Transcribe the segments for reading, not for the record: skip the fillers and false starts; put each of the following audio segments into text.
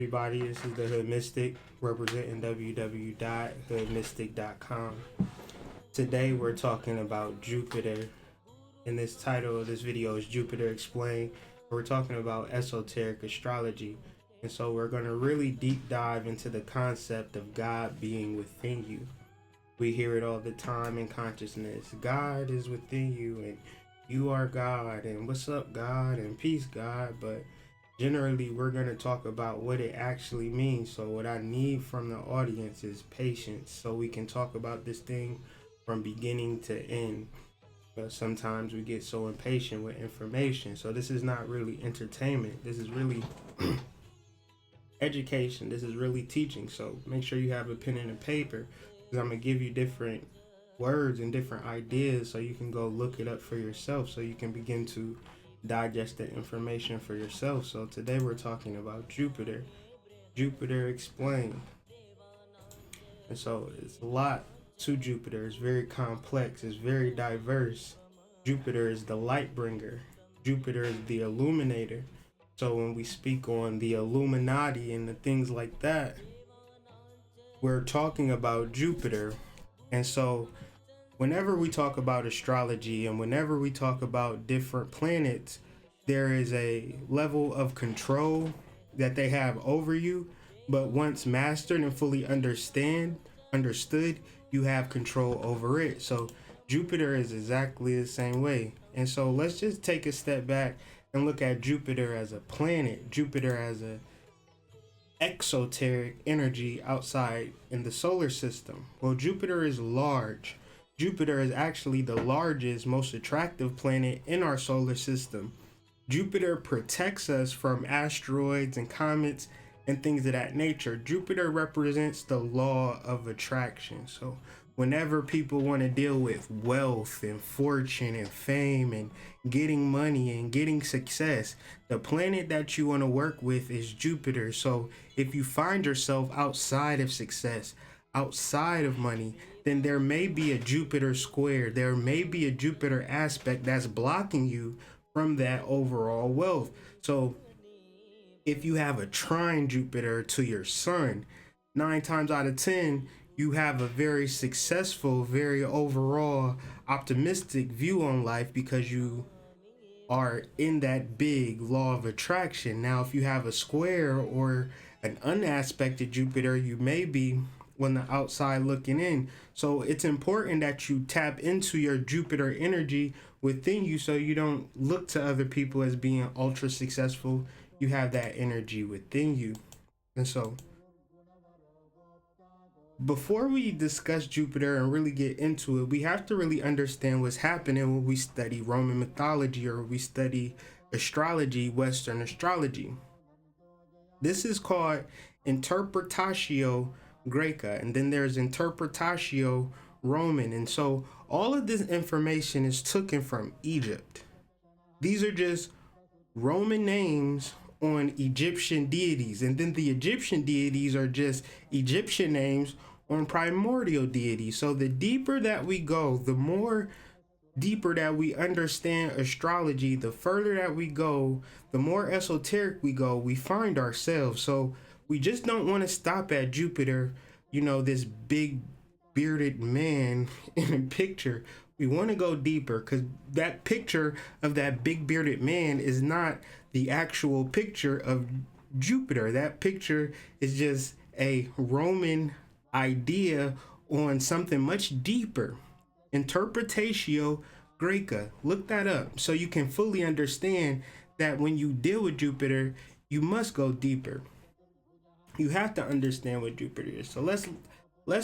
Everybody, this is the Hoodmystic representing www.hoodmystic.com. Today we're talking about Jupiter, and this title of this video is Jupiter Explained. We're talking about esoteric astrology, and so we're going to really deep dive into the concept of God being within you. We hear it all the time in consciousness. God is within you, and you are God, and what's up, God, and peace, God. But generally, we're going to talk about what it actually means. So what I need from the audience is patience, so we can talk about this thing from beginning to end. But sometimes we get so impatient with information. So this is not really entertainment. This is really education. This is really teaching. So make sure you have a pen and a paper, because I'm going to give you different words and different ideas so you can go look it up for yourself, so you can begin to digest the information for yourself. So today we're talking about Jupiter Explained. And so it's a lot to Jupiter. It's very complex, it's very diverse. Jupiter is the light bringer, Jupiter is the illuminator. So when we speak on the Illuminati and the things like that, we're talking about Jupiter. And so whenever we talk about astrology and whenever we talk about different planets, there is a level of control that they have over you. But once mastered and fully understood, you have control over it. So Jupiter is exactly the same way. And so let's just take a step back and look at Jupiter as a planet, Jupiter as a exoteric energy outside in the solar system. Well, Jupiter is large. Jupiter is actually the largest, most attractive planet in our solar system. Jupiter protects us from asteroids and comets and things of that nature. Jupiter represents the law of attraction. So whenever people want to deal with wealth and fortune and fame and getting money and getting success, the planet that you want to work with is Jupiter. So if you find yourself outside of success, outside of money, then there may be a Jupiter square, there may be a Jupiter aspect that's blocking you from that overall wealth. So if you have a trine Jupiter to your sun, 9 times out of 10, you have a very successful, very overall optimistic view on life, because you are in that big law of attraction. Now, if you have a square or an unaspected Jupiter, you may be on the outside looking in. So it's important that you tap into your Jupiter energy within you, so you don't look to other people as being ultra successful. You have that energy within you. And so before we discuss Jupiter and really get into it, we have to really understand what's happening when we study Roman mythology or we study astrology, Western astrology. This is called Interpretatio Graeca, and then there's Interpretatio Roman. And so all of this information is taken from Egypt. These are just Roman names on Egyptian deities, and then the Egyptian deities are just Egyptian names on primordial deities. So the deeper that we go, the more deeper that we understand astrology, the further that we go, the more esoteric we go, we find ourselves. So we just don't want to stop at Jupiter, this big bearded man in a picture. We want to go deeper, because that picture of that big bearded man is not the actual picture of Jupiter. That picture is just a Roman idea on something much deeper. Interpretatio Graeca. Look that up so you can fully understand that when you deal with Jupiter, you must go deeper. You have to understand what Jupiter is. So let's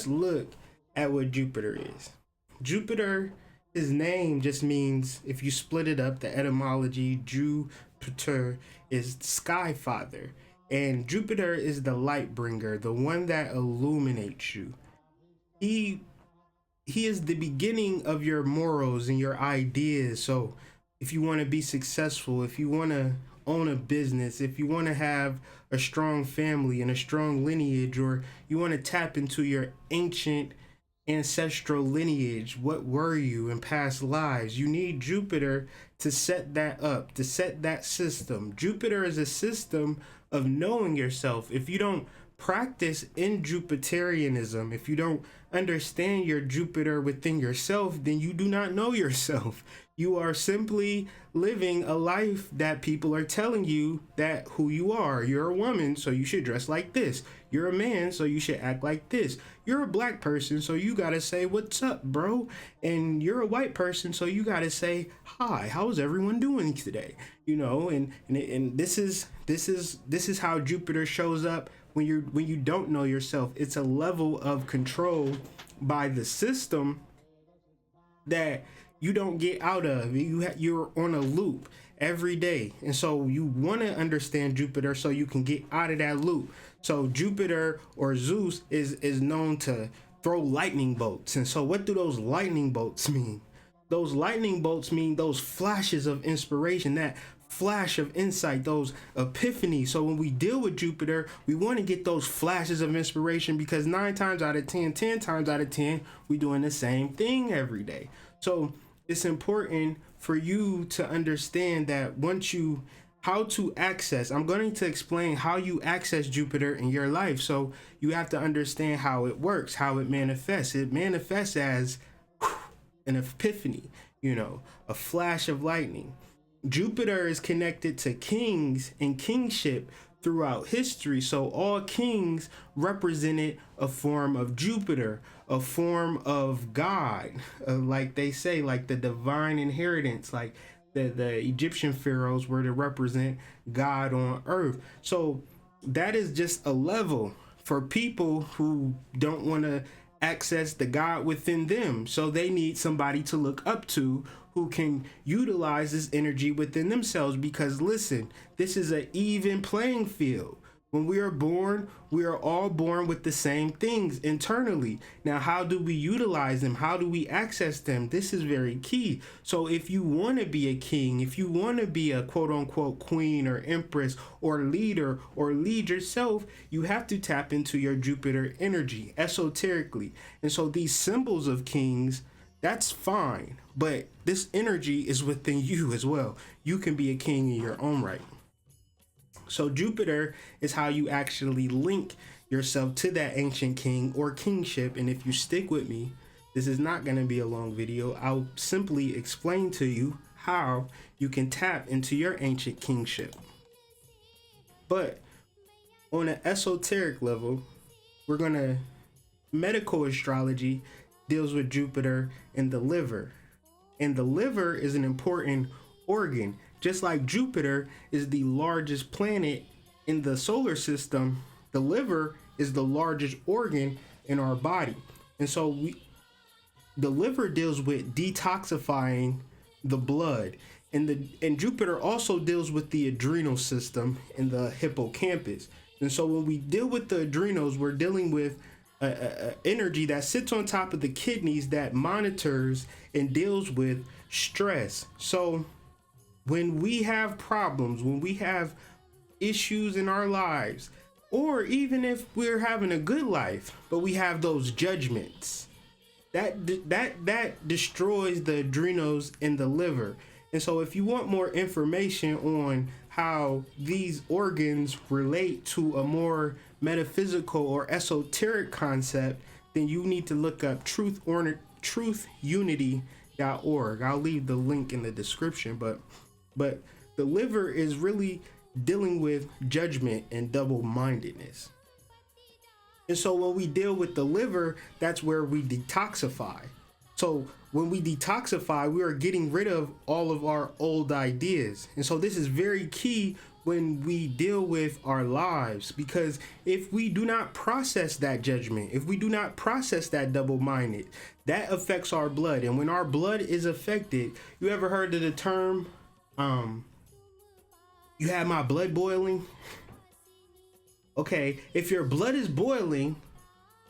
look at what Jupiter is. Jupiter, his name just means, if you split it up, the etymology, Jupiter is sky father, and Jupiter is the light bringer, the one that illuminates you. He is the beginning of your morals and your ideas. So if you want to be successful, if you want to own a business, if you want to have a strong family and a strong lineage, or you want to tap into your ancient ancestral lineage, what were you in past lives, you need Jupiter to set that up, to set that system. Jupiter is a system of knowing yourself. If you don't practice in Jupiterianism, if you don't understand your Jupiter within yourself, then you do not know yourself. You are simply living a life that people are telling you that who you are. You're a woman, so you should dress like this. You're a man, so you should act like this. You're a black person, so you gotta say, what's up, bro? And you're a white person, so you gotta say, hi, how's everyone doing today? You know, and this is how Jupiter shows up when you don't know yourself. It's a level of control by the system that you don't get out of. You're on a loop every day, and so you want to understand Jupiter so you can get out of that loop. So Jupiter, or Zeus, is known to throw lightning bolts. And so what do those lightning bolts mean? Those lightning bolts mean those flashes of inspiration, that flash of insight, those epiphanies. So when we deal with Jupiter, we want to get those flashes of inspiration, because 9 times out of 10, 10 times out of 10, we're doing the same thing every day. So it's important for you to understand that how to access. I'm going to explain how you access Jupiter in your life. So you have to understand how it works, how it manifests. It manifests as an epiphany, a flash of lightning. Jupiter is connected to kings and kingship throughout history. So all kings represented a form of Jupiter, a form of God, like they say, like the divine inheritance, like the Egyptian pharaohs were to represent God on earth. So that is just a level for people who don't want to access the God within them. So they need somebody to look up to who can utilize this energy within themselves, because listen, this is an even playing field. When we are born, we are all born with the same things internally. Now, how do we utilize them? How do we access them? This is very key. So if you want to be a king, if you want to be a quote unquote queen or empress or leader or lead yourself, you have to tap into your Jupiter energy esoterically. And so these symbols of kings, that's fine, but this energy is within you as well. You can be a king in your own right. So Jupiter is how you actually link yourself to that ancient king or kingship. And if you stick with me, this is not going to be a long video. I'll simply explain to you how you can tap into your ancient kingship. But on an esoteric level, medical astrology deals with Jupiter in the liver. And the liver is an important organ. Just like Jupiter is the largest planet in the solar system, the liver is the largest organ in our body. And so the liver deals with detoxifying the blood. And Jupiter also deals with the adrenal system and the hippocampus. And so when we deal with the adrenals, we're dealing with energy that sits on top of the kidneys that monitors and deals with stress. So when we have problems, when we have issues in our lives, or even if we're having a good life, but we have those judgments, that destroys the adrenals and the liver. And so if you want more information on how these organs relate to a more metaphysical or esoteric concept, then you need to look up truthunity.org. I'll leave the link in the description, but the liver is really dealing with judgment and double-mindedness. And so when we deal with the liver, that's where we detoxify. So when we detoxify, we are getting rid of all of our old ideas. And so this is very key when we deal with our lives, because if we do not process that judgment, if we do not process that double-minded, that affects our blood. And when our blood is affected, you ever heard of the term, you have my blood boiling? Okay, if your blood is boiling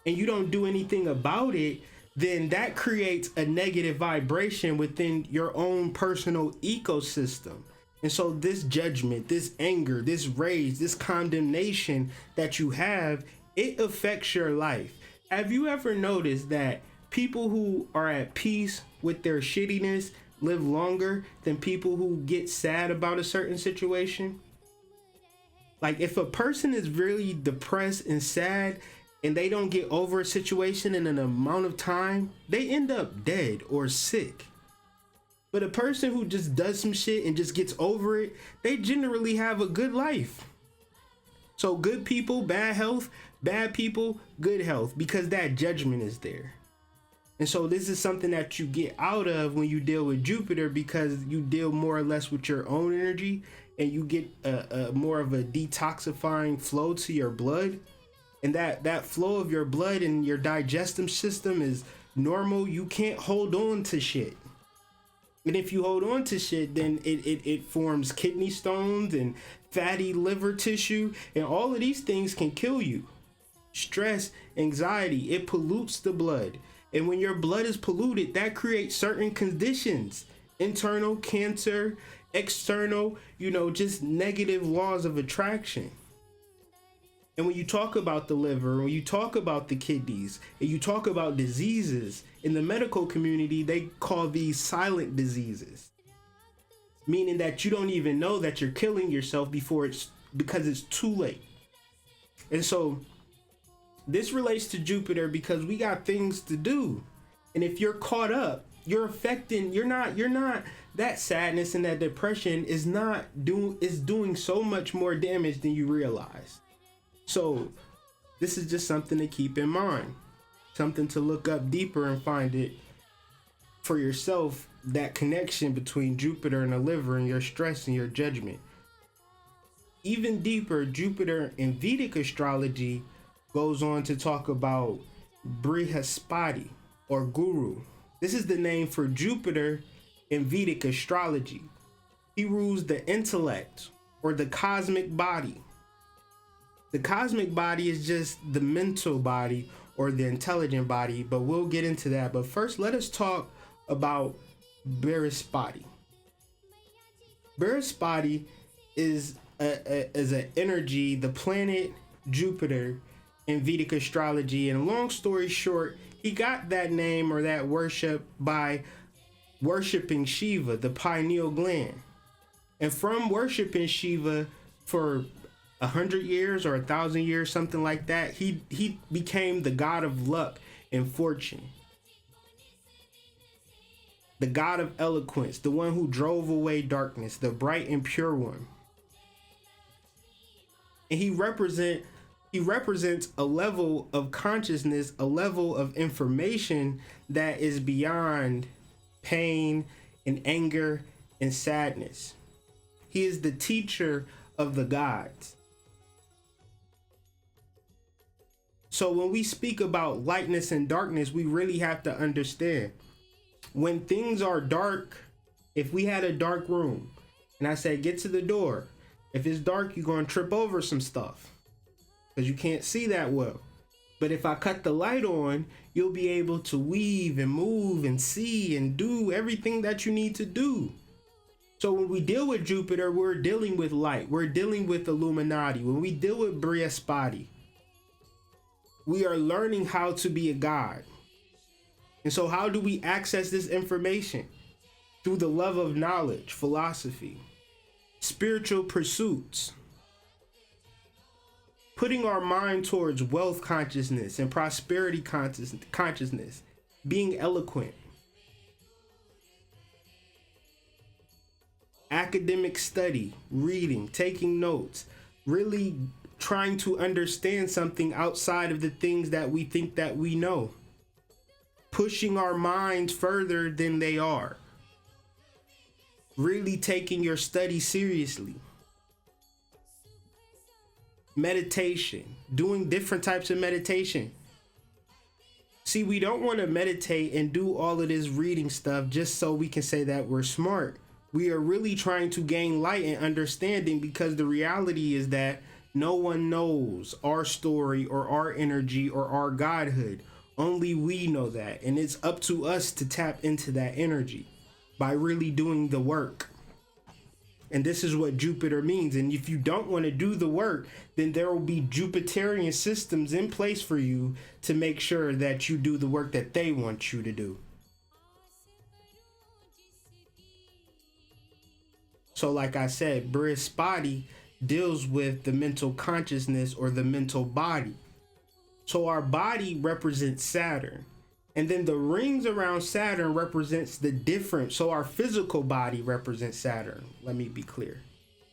and you don't do anything about it, then that creates a negative vibration within your own personal ecosystem. And so this judgment, this anger, this rage, this condemnation that you have, it affects your life. Have you ever noticed that people who are at peace with their shittiness live longer than people who get sad about a certain situation? Like if a person is really depressed and sad and they don't get over a situation in an amount of time, they end up dead or sick. But a person who just does some shit and just gets over it, they generally have a good life. So good people, bad health, bad people, good health, because that judgment is there. And so this is something that you get out of when you deal with Jupiter, because you deal more or less with your own energy and you get a more of a detoxifying flow to your blood. And that flow of your blood and your digestive system is normal. You can't hold on to shit. And if you hold on to shit, then it forms kidney stones and fatty liver tissue, and all of these things can kill you. Stress, anxiety, it pollutes the blood. And when your blood is polluted, that creates certain conditions, internal cancer, external, just negative laws of attraction. And when you talk about the liver, when you talk about the kidneys, and you talk about diseases, in the medical community, they call these silent diseases, meaning that you don't even know that you're killing yourself because it's too late. And so this relates to Jupiter because we got things to do. And if you're caught up, you're not that sadness and that depression is doing so much more damage than you realize. So this is just something to keep in mind, something to look up deeper and find it for yourself, that connection between Jupiter and the liver and your stress and your judgment. Even deeper, Jupiter in Vedic astrology goes on to talk about Brihaspati or Guru. This is the name for Jupiter in Vedic astrology. He rules the intellect or the cosmic body. The cosmic body is just the mental body or the intelligent body, but we'll get into that. But first, let us talk about Brihaspati. Brihaspati is an energy, the planet Jupiter in Vedic astrology. And long story short, he got that name or that worship by worshiping Shiva, the pineal gland. And from worshiping Shiva for 100 years or 1,000 years, something like that, he became the god of luck and fortune, the god of eloquence, the one who drove away darkness, the bright and pure one. And he represents a level of consciousness, a level of information that is beyond pain and anger and sadness. He is the teacher of the gods. So when we speak about lightness and darkness, we really have to understand when things are dark. If we had a dark room and I said, get to the door, if it's dark, you're going to trip over some stuff because you can't see that well. But if I cut the light on, you'll be able to weave and move and see and do everything that you need to do. So when we deal with Jupiter, we're dealing with light. We're dealing with Illuminati. When we deal with Brihaspati, we are learning how to be a god. And so how do we access this information? Through the love of knowledge, philosophy, spiritual pursuits, putting our mind towards wealth consciousness and prosperity consciousness, being eloquent, academic study, reading, taking notes, really trying to understand something outside of the things that we think that we know, pushing our minds further than they are, really taking your study seriously, meditation, doing different types of meditation. See, we don't want to meditate and do all of this reading stuff just so we can say that we're smart. We are really trying to gain light and understanding, because the reality is that no one knows our story or our energy or our godhood. Only we know that. And it's up to us to tap into that energy by really doing the work. And this is what Jupiter means. And if you don't want to do the work, then there will be Jupiterian systems in place for you to make sure that you do the work that they want you to do. So like I said, Brihaspati deals with the mental consciousness or the mental body. So our body represents Saturn. And then the rings around Saturn represents the different. So our physical body represents Saturn. Let me be clear.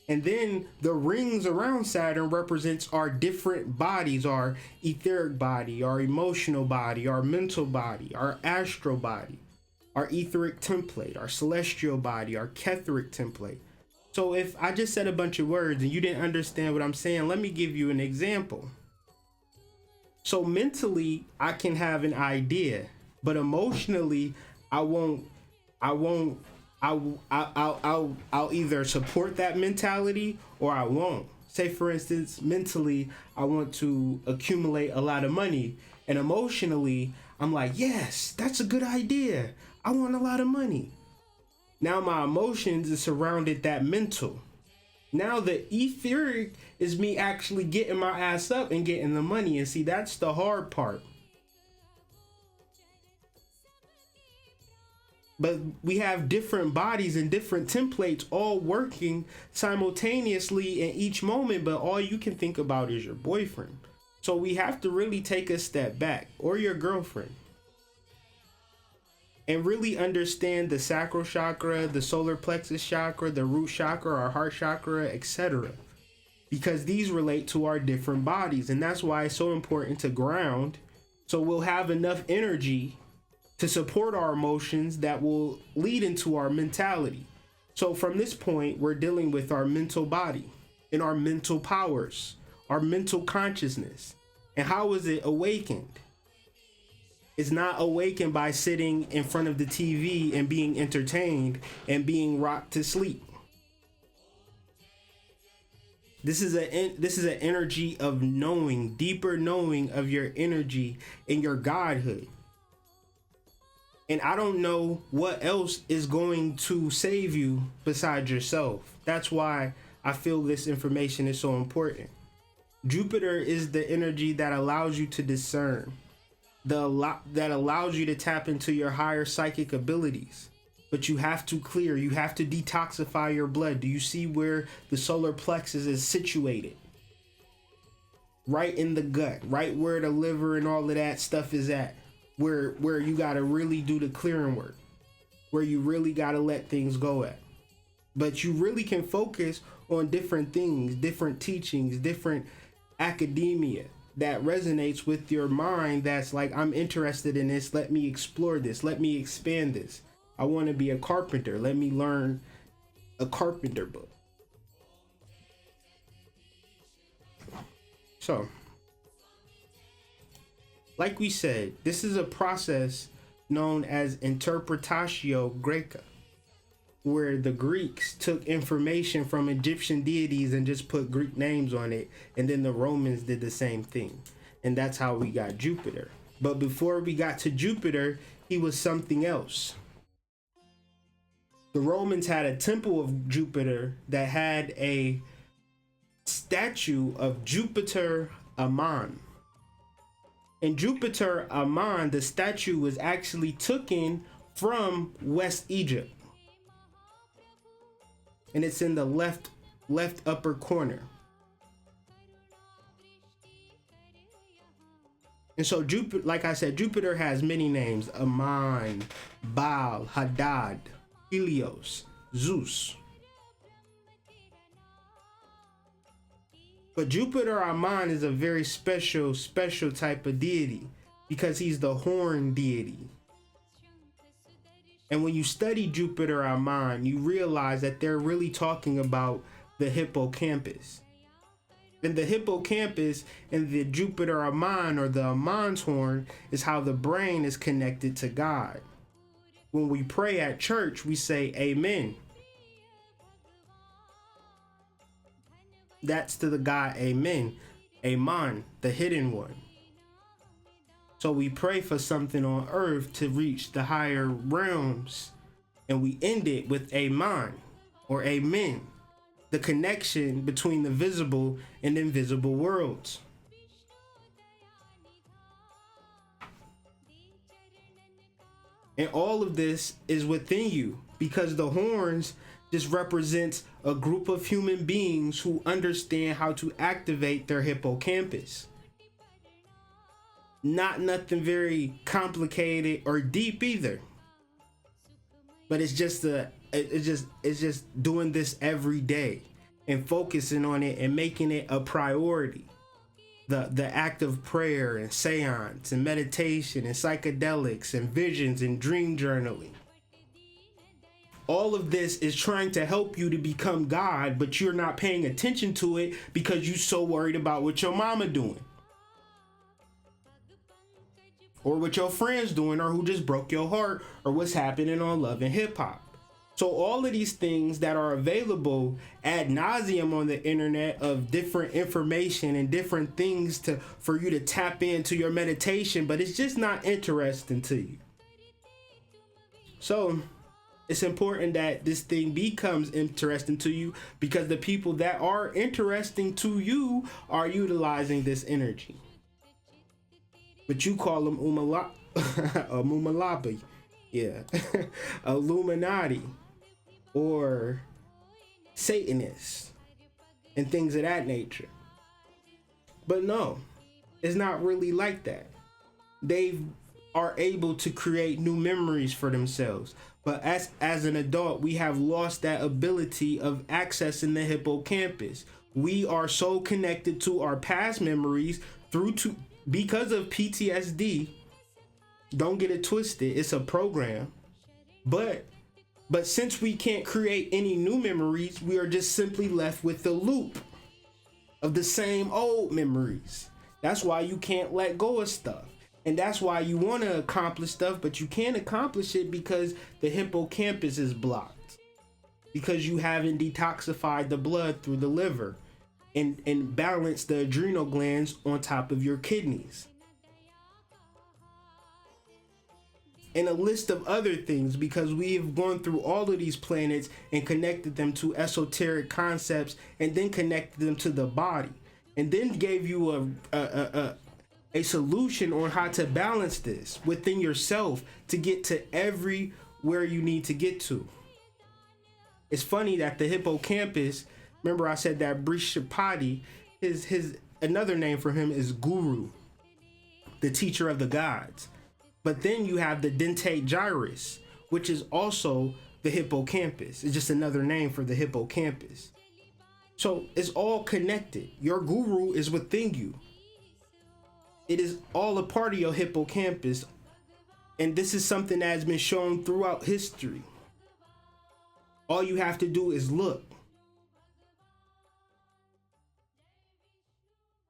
And then the rings around Saturn represents our different bodies, our etheric body, our emotional body, our mental body, our astral body, our etheric template, our celestial body, our ketheric template. So if I just said a bunch of words and you didn't understand what I'm saying, let me give you an example. So mentally, I can have an idea, but emotionally, I'll either support that mentality or I won't. Say for instance, mentally, I want to accumulate a lot of money, and emotionally, I'm like, yes, that's a good idea. I want a lot of money. Now my emotions is surrounded that mental. Now the etheric is me actually getting my ass up and getting the money. And see, that's the hard part. But we have different bodies and different templates all working simultaneously in each moment, but all you can think about is your boyfriend. So we have to really take a step back, or your girlfriend, and really understand the sacral chakra, the solar plexus chakra, the root chakra, our heart chakra, etc. Because these relate to our different bodies. And that's why it's so important to ground, so we'll have enough energy to support our emotions that will lead into our mentality. So from this point, we're dealing with our mental body and our mental powers, our mental consciousness. And how is it awakened? It's not awakened by sitting in front of the TV and being entertained and being rocked to sleep. This is an energy of knowing, deeper knowing of your energy and your godhood. And I don't know what else is going to save you besides yourself. That's why I feel this information is so important. Jupiter is the energy that allows you to discern, that allows you to tap into your higher psychic abilities. But you have to clear, you have to detoxify your blood. Do you see where the solar plexus is situated? Right in the gut, right where the liver and all of that stuff is at. Where you gotta really do the clearing work, where you really gotta let things go at. But you really can focus on different things, different teachings, different academia that resonates with your mind. That's like, I'm interested in this, let me explore this, let me expand this. I want to be a carpenter, let me learn a carpenter book. So like we said, this is a process known as Interpretatio Graeca, where the Greeks took information from Egyptian deities and just put Greek names on it, and then the Romans did the same thing. And that's how we got Jupiter. But before we got to Jupiter, he was something else. The Romans had a temple of Jupiter that had a statue of Jupiter Amman. And Jupiter Amman, the statue, was actually taken from West Egypt. And it's in the left upper corner. And so Jupiter, like I said, Jupiter has many names: Amman, Baal, Hadad, Helios, Zeus. But Jupiter Amman is a very special type of deity because he's the horn deity. And when you study Jupiter Amman, you realize that they're really talking about the hippocampus. And the hippocampus and the Jupiter Amman, or the Amman's horn, is how the brain is connected to God. When we pray at church, we say amen. That's to the God Amen. Amman, the hidden one. So we pray for something on earth to reach the higher realms, and we end it with Amman, or Amen, the connection between the visible and invisible worlds. And all of this is within you, because the horns just represents a group of human beings who understand how to activate their hippocampus. Not nothing very complicated or deep either. But it's just doing this every day and focusing on it and making it a priority. The act of prayer and seance and meditation and psychedelics and visions and dream journaling. All of this is trying to help you to become God, but you're not paying attention to it because you're so worried about what your mama doing. Or what your friends doing, or who just broke your heart, or what's happening on Love and Hip Hop. So all of these things that are available ad nauseum on the internet of different information and different things for you to tap into your meditation, but it's just not interesting to you. So it's important that this thing becomes interesting to you, because the people that are interesting to you are utilizing this energy. But you call them Umalabi, yeah, Illuminati, or Satanists, and things of that nature. But no, it's not really like that. They are able to create new memories for themselves. But as an adult, we have lost that ability of accessing the hippocampus. We are so connected to our past memories because of PTSD. Don't get it twisted, it's a program. But since we can't create any new memories, we are just simply left with the loop of the same old memories. That's why you can't let go of stuff. And that's why you want to accomplish stuff, but you can't accomplish it because the hippocampus is blocked. Because you haven't detoxified the blood through the liver and balanced the adrenal glands on top of your kidneys. And a list of other things, because we've gone through all of these planets and connected them to esoteric concepts, and then connected them to the body, and then gave you a solution on how to balance this within yourself to get to everywhere you need to get to. It's funny that the hippocampus, remember I said that Brishapati, his another name for him is Guru, the teacher of the gods. But then you have the dentate gyrus, which is also the hippocampus. It's just another name for the hippocampus. So it's all connected. Your guru is within you. It is all a part of your hippocampus. And this is something that has been shown throughout history. All you have to do is look.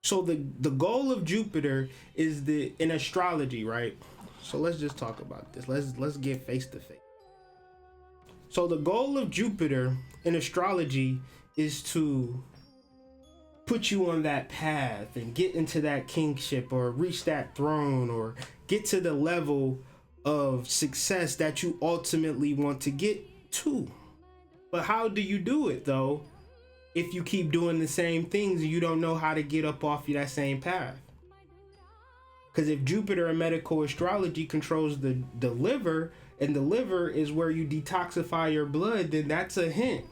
So the goal of Jupiter is in astrology, right? So let's just talk about this. Let's get face to face. So the goal of Jupiter in astrology is to put you on that path and get into that kingship, or reach that throne, or get to the level of success that you ultimately want to get to. But how do you do it though if you keep doing the same things and you don't know how to get up off that same path? Because if Jupiter in medical astrology controls the liver, and the liver is where you detoxify your blood, then that's a hint.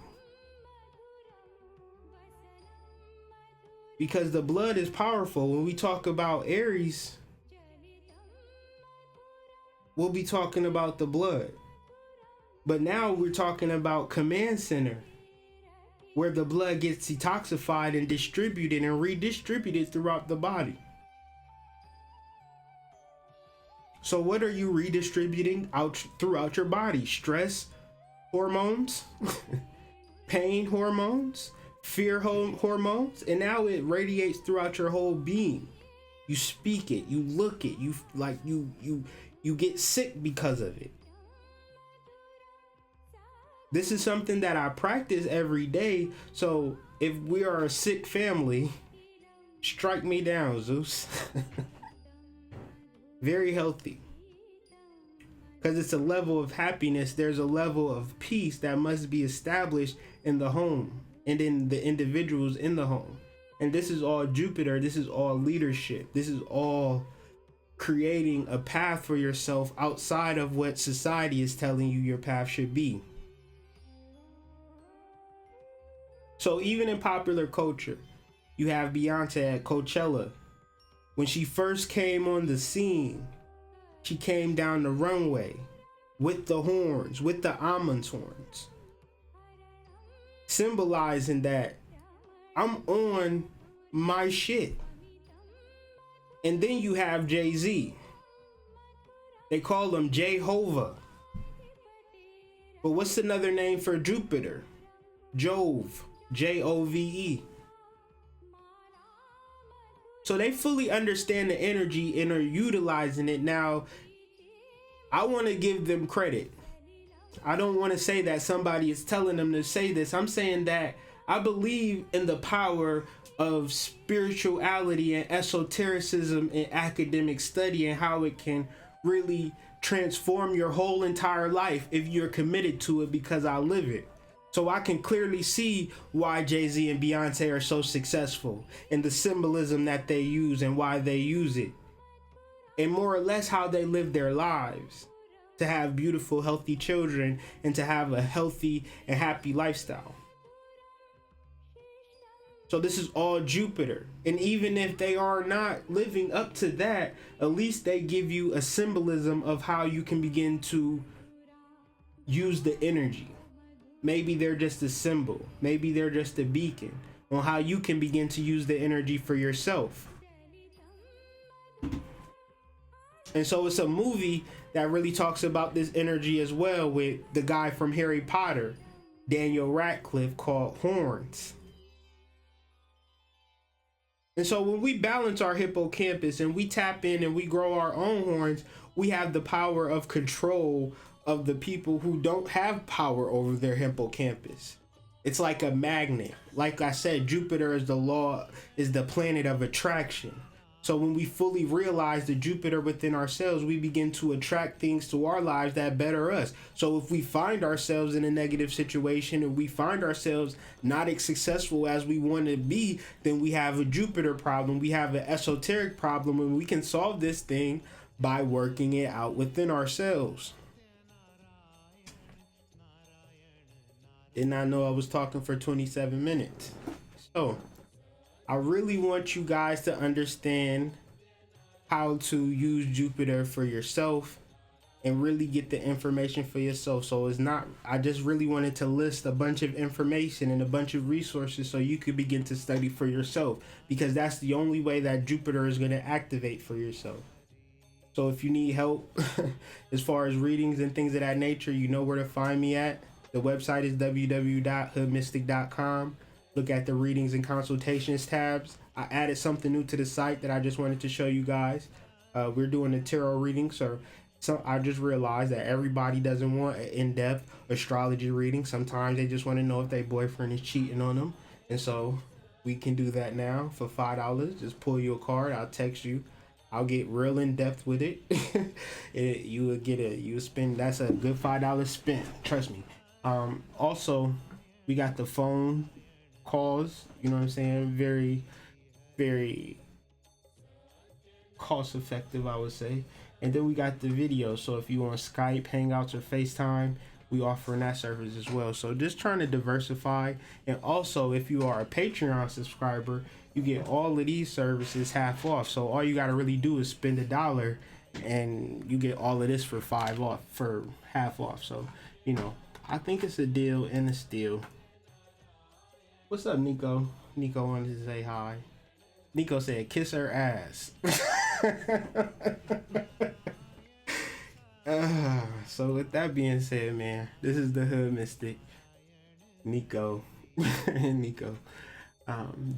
Because the blood is powerful. When we talk about Aries, we'll be talking about the blood. But now we're talking about command center, where the blood gets detoxified and distributed and redistributed throughout the body. So what are you redistributing out throughout your body? Stress hormones, pain hormones, fear hormones, and now it radiates throughout your whole being. You speak it, you look it, you get sick because of it. This is something that I practice every day. So if we are a sick family, strike me down, Zeus. Very healthy. Because it's a level of happiness. There's a level of peace that must be established in the home and in the individuals in the home. And this is all Jupiter. This is all leadership. This is all creating a path for yourself outside of what society is telling you your path should be. So even in popular culture, you have Beyonce at Coachella. When she first came on the scene, she came down the runway with the horns, with the Amman's horns, symbolizing that I'm on my shit. And then you have Jay-Z. They call him Jehovah. But what's another name for Jupiter? Jove, Jove. So they fully understand the energy and are utilizing it. Now, I want to give them credit. I don't want to say that somebody is telling them to say this. I'm saying that I believe in the power of spirituality and esotericism in academic study and how it can really transform your whole entire life if you're committed to it, because I live it. So I can clearly see why Jay-Z and Beyonce are so successful and the symbolism that they use and why they use it. And more or less how they live their lives to have beautiful, healthy children and to have a healthy and happy lifestyle. So this is all Jupiter. And even if they are not living up to that, at least they give you a symbolism of how you can begin to use the energy. Maybe they're just a symbol. Maybe they're just a beacon on how you can begin to use the energy for yourself. And so it's a movie that really talks about this energy as well, with the guy from Harry Potter, Daniel Radcliffe, called Horns. And so when we balance our hippocampus and we tap in and we grow our own horns, we have the power of control of the people who don't have power over their hippocampus. It's like a magnet. Like I said, Jupiter is the planet of attraction. So when we fully realize the Jupiter within ourselves, we begin to attract things to our lives that better us. So if we find ourselves in a negative situation, and we find ourselves not as successful as we want to be, then we have a Jupiter problem. We have an esoteric problem, and we can solve this thing by working it out within ourselves. Did not know I was talking for 27 minutes. So I really want you guys to understand how to use Jupiter for yourself and really get the information for yourself. So it's not, I just really wanted to list a bunch of information and a bunch of resources so you could begin to study for yourself, because that's the only way that Jupiter is going to activate for yourself. So if you need help as far as readings and things of that nature, you know where to find me at. The website is www.hoodmystic.com. Look at the readings and consultations tabs. I added something new to the site that I just wanted to show you guys. We're doing a tarot reading, so I just realized that everybody doesn't want an in-depth astrology reading. Sometimes they just want to know if their boyfriend is cheating on them. And so we can do that now for $5. Just pull you a card. I'll text you. I'll get real in depth with it. You will spend, that's a good $5 spent. Trust me. Also, we got the phone calls, you know what I'm saying? Very, very cost effective, I would say. And then we got the video. So if you want Skype, Hangouts, or FaceTime, we offering that service as well. So just trying to diversify. And also, if you are a Patreon subscriber, you get all of these services half off. So all you got to really do is spend $1 and you get all of this for half off. So, you know, I think it's a deal and a steal. What's up, Nico? Nico wanted to say hi. Nico said, kiss her ass. So with that being said, man, this is the Hood Mystic. Nico. Nico.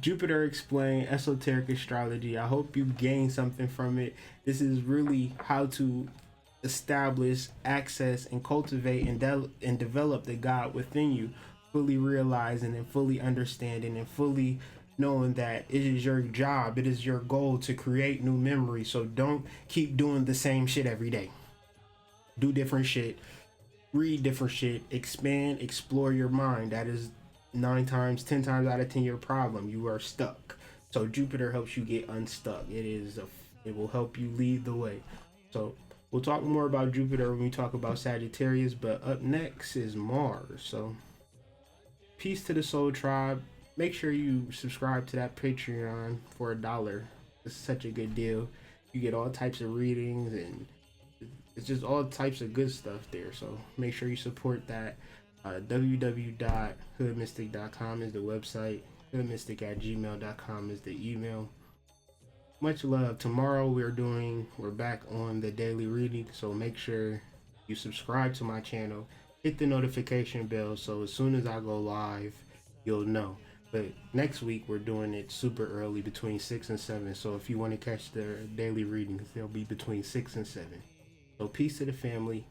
Jupiter Explained, Esoteric Astrology. I hope you gained something from it. This is really how to establish, access, and cultivate and develop the God within you, fully realizing and fully understanding and fully knowing that it is your job, it is your goal to create new memories. So don't keep doing the same shit every day. Do different shit, read different shit, expand, explore your mind. That is 10 times out of 10 your problem. You are stuck. So Jupiter helps you get unstuck. It will help you lead the way. So we'll talk more about Jupiter when we talk about Sagittarius, but up next is Mars. So peace to the Soul Tribe. make sure you subscribe to that Patreon for $1. It's such a good deal. You get all types of readings, and it's just all types of good stuff there. So make sure you support that. www.hoodmystic.com is the website. Hoodmystic@gmail.com is the email. Much love. Tomorrow we're back on the daily reading, so make sure you subscribe to my channel, hit the notification bell, so as soon as I go live, you'll know. But next week we're doing it super early, between 6 and 7. So if you want to catch the daily readings, they'll be between 6 and 7. So peace to the family.